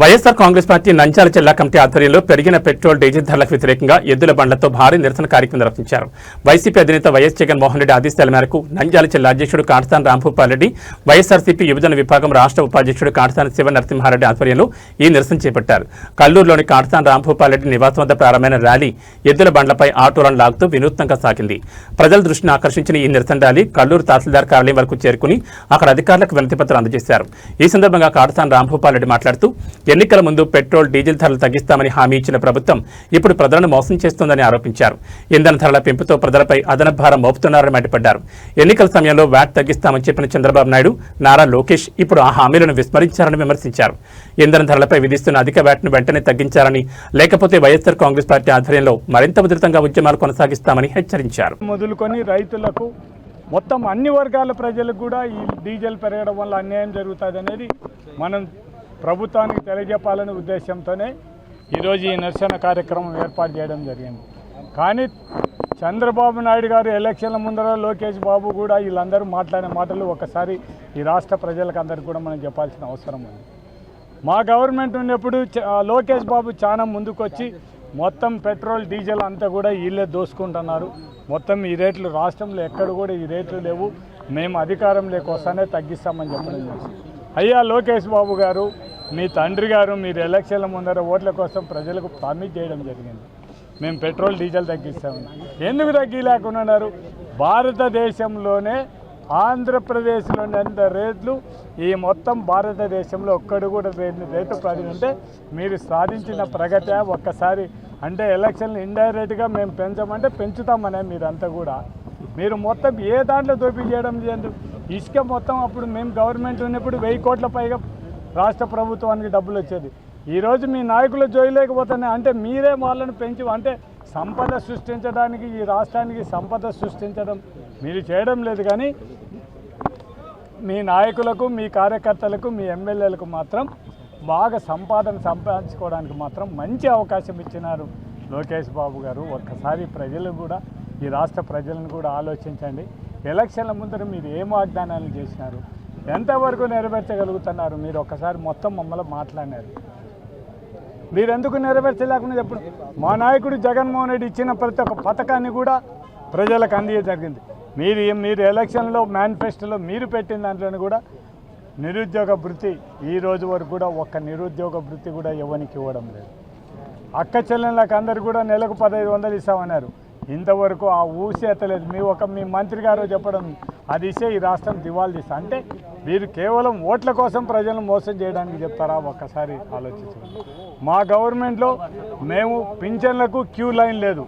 YSR Congress party Nandyal జిల్లా committee ఆధ్వర్యంలో పెరిగిన పెట్రోల్ డీజిల్ ధరలకు వ్యతిరేకంగా ఎద్దుల బండ్లతో భారీ నిరసన కార్యక్రమం నిర్వహించారు. వైసీపీ అధినేత వైఎస్ జగన్మోహన్ రెడ్డి ఆదేశాల మేరకు నంద్యాల జిల్లా అధ్యక్షుడు కాటసాని రాంభూపాల్ రెడ్డి, వైఎస్ఆర్సీపీ యువజన విభాగం రాష్ట్ర ఉపాధ్యక్షుడు కాటసాని శివ నరసింహారెడ్డి ఆధ్వర్యంలో ఈ నిరసన చేపట్టారు. కల్లూరులోని కాటసాని రాంభూపాల్ రెడ్డి నివాసం వద్ద ప్రారంభమైన ర్యాలీ ఎద్దుల బండ్లపై ఆటోలను లాగుతూ వినూత్నంగా సాగింది. ప్రజల దృష్టిని ఆకర్షించిన ఈ నిరసన ర్యాలీ కల్లూరు తహసీల్దార్ కార్యాలయం వరకు చేరుకుని అక్కడ అధికారులకు వినతిపత్రం అందజేశారు. ఈ సందర్భంగా కాటసాని రాంభూపాల్ రెడ్డి మాట్లాడుతూ ఎన్నికల ముందు పెట్రోల్ డీజిల్ ధరలు తగ్గిస్తామని హామీ ఇచ్చిన ప్రభుత్వం ఇప్పుడు ప్రజలను మోసం చేస్తోందని ఆరోపించారు. ఇంధన ధరల పెంపుతో ప్రజలపై అదనపు భారం మోపుతున్నారని మండిపడ్డారు. ఎన్నికల సమయంలో వ్యాట్ తగ్గిస్తామని చెప్పిన చంద్రబాబు నాయుడు, నారా లోకేష్ ఇప్పుడు ఆ హామీలను విస్మరించారని విమర్శించారు. ఇంధన ధరలపై విధిస్తున్న అధిక వ్యాట్ను వెంటనే తగ్గించారని, లేకపోతే వైఎస్ఆర్ కాంగ్రెస్ పార్టీ ఆధ్వర్యంలో మరింత ఉధృతంగా ఉద్యమాలు కొనసాగిస్తామని హెచ్చరించారు. మొదలుకొని రైతులకు మొత్తం అన్ని వర్గాల ప్రజలకు కూడా ఈ డీజిల్ పెరగడం వల్ల అన్యాయం జరుగుతుంది అనేది మనం ప్రభుత్వానికి తెలియజెప్పాలనే ఉద్దేశంతోనే ఈరోజు ఈ నిరసన కార్యక్రమం ఏర్పాటు చేయడం జరిగింది. కానీ చంద్రబాబు నాయుడు గారు ఎలక్షన్ల ముందర లోకేష్ బాబు కూడా వీళ్ళందరూ మాట్లాడిన మాటలు ఒకసారి ఈ రాష్ట్ర ప్రజలకు అందరికీ కూడా మనం చెప్పాల్సిన అవసరం ఉంది. మా గవర్నమెంట్ ఉన్నప్పుడు లోకేష్ బాబు చాలా ముందుకొచ్చి మొత్తం పెట్రోల్ డీజిల్ అంతా కూడా వీళ్ళే దోసుకుంటున్నారు. మొత్తం ఈ రేట్లు రాష్ట్రంలో ఎక్కడ కూడా ఈ రేట్లు లేవు, మేము అధికారం లేకొస్తానే తగ్గిస్తామని చెప్పడం జరిగింది. అయ్యా లోకేష్ బాబు గారు, మీ తండ్రి గారు మీరు ఎలక్షన్ల ముందర ఓట్ల కోసం ప్రజలకు ప్రామిస్ చేయడం జరిగింది, మేము పెట్రోల్ డీజిల్ తగ్గిస్తామని. ఎందుకు తగ్గిలేకున్నారు? భారతదేశంలోనే ఆంధ్రప్రదేశ్లోని ఎంత రేట్లు ఈ మొత్తం భారతదేశంలో ఒక్కడు కూడా రేటు ప్రజలు ఉంటే మీరు సాధించిన ప్రగతి ఒక్కసారి అంటే ఎలక్షన్లు ఇండైరెక్ట్గా మేము పెంచమంటే పెంచుతామనే మీరంతా కూడా మీరు మొత్తం ఏ దాంట్లో దోపిడీ చేయడం లేదు. ఇసుక మొత్తం అప్పుడు మేము గవర్నమెంట్ ఉన్నప్పుడు 1000 కోట్ల పైగా రాష్ట్ర ప్రభుత్వానికి డబ్బులు వచ్చేది. ఈరోజు మీ నాయకులు జోయలేకపోతున్నాయి అంటే మీరే వాళ్ళని పెంచి అంటే సంపద సృష్టించడానికి ఈ రాష్ట్రానికి సంపద సృష్టించడం మీరు చేయడం లేదు. కానీ మీ నాయకులకు, మీ కార్యకర్తలకు, మీ ఎమ్మెల్యేలకు మాత్రం బాగా సంపాదించుకోవడానికి మాత్రం మంచి అవకాశం ఇచ్చినారు లోకేష్ బాబు గారు. ఒక్కసారి ప్రజలు కూడా ఈ రాష్ట్ర ప్రజలను కూడా ఆలోచించండి. ఎలక్షన్ల ముందర మీరు ఏం వాగ్దానాలు చేసినారు, ఎంతవరకు నెరవేర్చగలుగుతున్నారు? మీరు ఒక్కసారి మొత్తం మమ్మల్ని మాట్లాడినారు. మీరు ఎందుకు నెరవేర్చలేకుండా ఎప్పుడు మా నాయకుడు జగన్మోహన్ రెడ్డి ఇచ్చిన ప్రతి ఒక్క పథకాన్ని కూడా ప్రజలకు అందించడం జరిగింది. మీరు ఎలక్షన్లో మేనిఫెస్టోలో మీరు పెట్టిన దాంట్లోనే కూడా నిరుద్యోగ భృతి ఈ రోజు వరకు కూడా ఒక్క నిరుద్యోగ భృతి కూడా ఎవరికి ఇవ్వడం లేదు. అక్క చెల్లెళ్ళకి అందరు కూడా నెలకు 1500 ఇస్తామన్నారు, ఇంతవరకు ఆ ఊసి ఎత్తలేదు. మీ మంత్రి గారు చెప్పడం అది ఇస్తే ఈ రాష్ట్రం దివాళా తీస్తా అంటే మీరు కేవలం ఓట్ల కోసం ప్రజలను మోసం చేయడానికి చెప్తారా? ఒక్కసారి ఆలోచించండి. మా గవర్నమెంట్లో మేము పింఛన్లకు క్యూ లైన్ లేదు,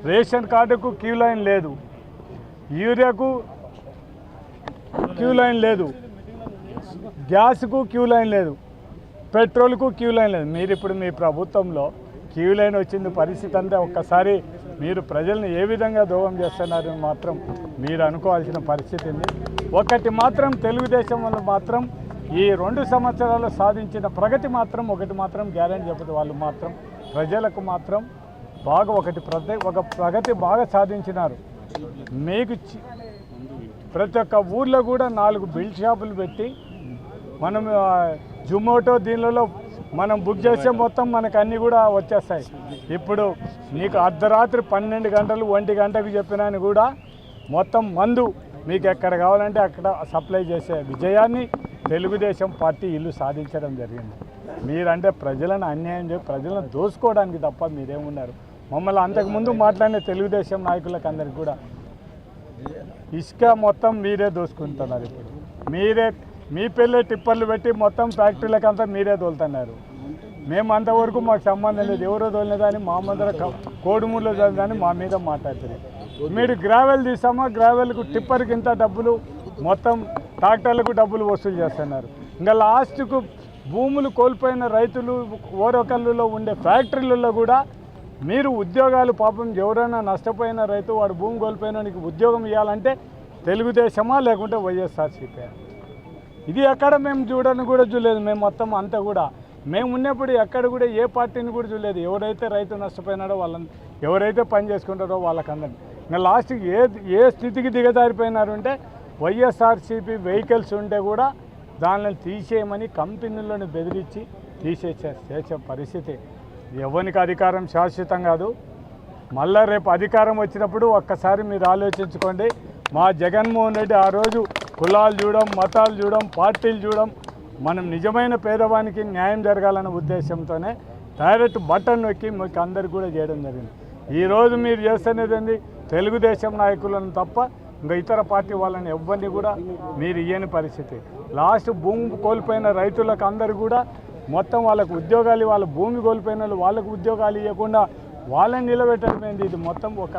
రేషన్ కార్డుకు క్యూ లైన్ లేదు, యూరియాకు క్యూ లైన్ లేదు, గ్యాస్కు క్యూ లైన్ లేదు, పెట్రోల్కు క్యూ లైన్ లేదు. మీరు ఇప్పుడు మీ ప్రభుత్వంలో క్యూ లైన్ వచ్చింది పరిస్థితి అంతా ఒక్కసారి మీరు ప్రజల్ని ఏ విధంగా దూరం చేస్తున్నారని మాత్రం మీరు అనుకోవాల్సిన పరిస్థితి ఉంది. ఒకటి మాత్రం తెలుగుదేశం వల్ల మాత్రం ఈ 2 సంవత్సరాలు సాధించిన ప్రగతి మాత్రం ఒకటి మాత్రం గ్యారెంటీ చెప్పదు. వాళ్ళు మాత్రం ప్రజలకు మాత్రం బాగా ఒక ప్రగతి బాగా సాధించినారు. మీకు ప్రతి ఒక్క ఊర్లో కూడా 4 బిల్డ్ షాపులు పెట్టి మనం జొమాటో దీనిలో మనం బుక్ చేస్తే మొత్తం మనకు అన్నీ కూడా వచ్చేస్తాయి. ఇప్పుడు నీకు అర్ధరాత్రి 12 గంటలు 1 గంటకు చెప్పినా కూడా మొత్తం మందు మీకు ఎక్కడ కావాలంటే అక్కడ సప్లై చేసే విజయాన్ని తెలుగుదేశం పార్టీ ఇల్లు సాధించడం జరిగింది. మీరంటే ప్రజలను అన్యాయం చేసి ప్రజలను దోసుకోవడానికి తప్ప మీరేమున్నారు? మమ్మల్ని అంతకుముందు మాట్లాడిన తెలుగుదేశం నాయకులకు అందరికి కూడా ఇసుక మొత్తం మీరే దోసుకుంటున్నారు. ఇప్పుడు మీ పెళ్ళే టిప్పర్లు పెట్టి మొత్తం ఫ్యాక్టరీలకంతా మీరే తోలుతున్నారు. మేము అంతవరకు మాకు సంబంధం లేదు, ఎవరో తోలినదాన్ని మా ముందర కోడుమూరులో చదివిందని మా మీద మాట్లాడుతున్నారు. మీరు గ్రావెల్ తీసామా, గ్రావెల్కు టిప్పర్కి ఇంత డబ్బులు, మొత్తం ట్రాక్టర్లకు డబ్బులు వసూలు చేస్తున్నారు. ఇంకా లాస్ట్కు భూములు కోల్పోయిన రైతులు ఓరకల్లులో ఉండే ఫ్యాక్టరీలలో కూడా మీరు ఉద్యోగాలు పాపం ఎవరైనా నష్టపోయిన రైతు వాడు భూమి కోల్పోయినానికి ఉద్యోగం ఇవ్వాలంటే తెలుగుదేశమా లేకుంటే వైఎస్ఆర్సీపీ? ఇది ఎక్కడ మేము చూడలేదు. మేము మొత్తం అంతా కూడా మేము ఉన్నప్పుడు ఎక్కడ కూడా ఏ పార్టీని కూడా చూడలేదు. ఎవరైతే రైతు నష్టపోయినాడో వాళ్ళని, ఎవరైతే పని చేసుకుంటారో వాళ్ళకందరినీ ఇంకా లాస్ట్కి ఏ స్థితికి దిగజారిపోయినారు అంటే వైఎస్ఆర్సీపీ వెహికల్స్ ఉంటే కూడా దానిని తీసేయమని కంపెనీలను బెదిరించి చేసే పరిస్థితి. ఎవరికి అధికారం శాశ్వతం కాదు. మళ్ళా రేపు అధికారం వచ్చినప్పుడు ఒక్కసారి మీరు ఆలోచించుకోండి. మా జగన్మోహన్ రెడ్డి ఆ రోజు కులాలు చూడడం, మతాలు చూడడం, పార్టీలు చూడడం, మనం నిజమైన పేదవానికి న్యాయం జరగాలన్న ఉద్దేశంతోనే డైరెక్ట్ బటన్ నొక్కి మీకు అందరికి కూడా చేయడం జరిగింది. ఈరోజు మీరు చేస్తున్నది ఏంది? తెలుగుదేశం నాయకులను తప్ప ఇంకా ఇతర పార్టీ వాళ్ళని ఎవ్వరిని కూడా మీరు ఇయ్యని పరిస్థితి. లాస్ట్ భూమి కోల్పోయిన రైతులకు అందరు కూడా మొత్తం వాళ్ళకు ఉద్యోగాలు, వాళ్ళ భూమి కోల్పోయిన వాళ్ళకు ఉద్యోగాలు ఇవ్వకుండా వాళ్ళని నిలబెట్టడం ఏంది? ఇది మొత్తం ఒక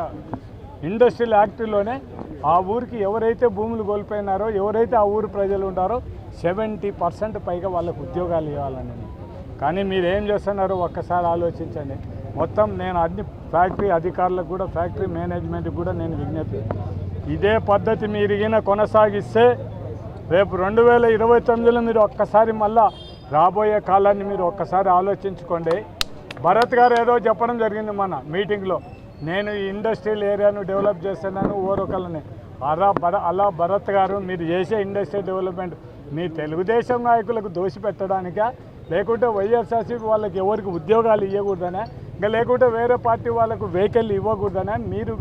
ఇండస్ట్రియల్ యాక్ట్లోనే ఆ ఊరికి ఎవరైతే భూములు కోల్పోయినారో, ఎవరైతే ఆ ఊరు ప్రజలు ఉంటారో 70% పైగా వాళ్ళకు ఉద్యోగాలు ఇవ్వాలని. కానీ మీరు ఏం చేస్తున్నారో ఒక్కసారి ఆలోచించండి. మొత్తం నేను అన్ని ఫ్యాక్టరీ అధికారులకు కూడా, ఫ్యాక్టరీ మేనేజ్మెంట్కి కూడా నేను విజ్ఞప్తి, ఇదే పద్ధతి మీరు ఈయన కొనసాగిస్తే రేపు 2029లో మీరు ఒక్కసారి మళ్ళా రాబోయే కాలాన్ని మీరు ఒక్కసారి ఆలోచించుకోండి. భరత్ గారు ఏదో చెప్పడం జరిగింది మన మీటింగ్లో, నేను ఈ ఇండస్ట్రియల్ ఏరియాను డెవలప్ చేస్తున్నాను ఓరొకళ్ళని. అలా భరత్ గారు మీరు చేసే ఇండస్ట్రియల్ డెవలప్మెంట్ మీ తెలుగుదేశం నాయకులకు దోషిపెట్టడానికా, లేకుంటే వైఎస్ఆర్సీపీ వాళ్ళకి ఎవరికి ఉద్యోగాలు ఇవ్వకూడదనే, ఇంకా లేకుంటే వేరే పార్టీ వాళ్ళకు వెహికల్ ఇవ్వకూడదనే మీరు